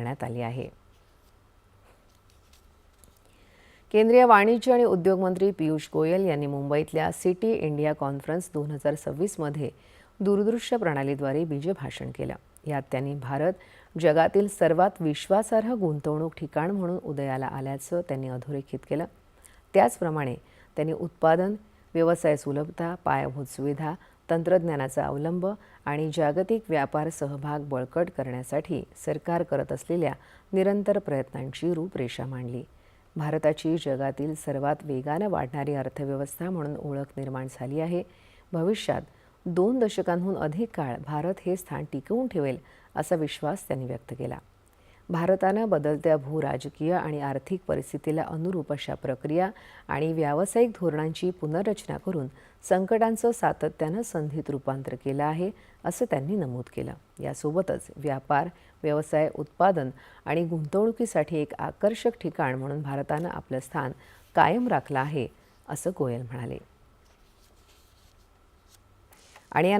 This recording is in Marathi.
करण्यात आली आहे। केंद्रीय वाणिज्य आणि उद्योग मंत्री पीयूष गोयल यांनी मुंबईतल्या सिटी इंडिया कॉन्फरन्स 2026 मध्ये दूरदृश्य प्रणालीद्वारे बीजभाषण केलं। यात त्यांनी भारत जगातील सर्वात विश्वासार्ह गुंतवणूक ठिकाण म्हणून उदयाला आल्याचं त्यांनी अधोरेखित केलं। त्याचप्रमाणे त्यांनी उत्पादन, व्यवसाय सुलभता, पायाभूत सुविधा, तंत्रज्ञानाचा अवलंब आणि जागतिक व्यापार सहभाग बळकट करण्यासाठी सरकार करत असलेल्या निरंतर प्रयत्नांची रूपरेषा मांडली। भारताची जगातील सर्वात वेगाने वाढणारी अर्थव्यवस्था म्हणून ओळख निर्माण झाली आहे। भविष्यात 2 दशकांहून अधिक काळ भारत हे स्थान टिकवून ठेवेल असा विश्वास त्यांनी व्यक्त केला। भारतानं बदलत्या भूराजकीय आणि आर्थिक परिस्थितीला अनुरूप अशा प्रक्रिया आणि व्यावसायिक धोरणांची पुनर्रचना करून संकटांचं सातत्यानं संधीत रूपांतर केलं आहे, असं त्यांनी नमूद केलं। यासोबतच व्यापार, व्यवसाय, उत्पादन आणि गुंतवणुकीसाठी एक आकर्षक ठिकाण म्हणून भारतानं आपलं स्थान कायम राखलं आहे, असं गोयल म्हणाले। आणि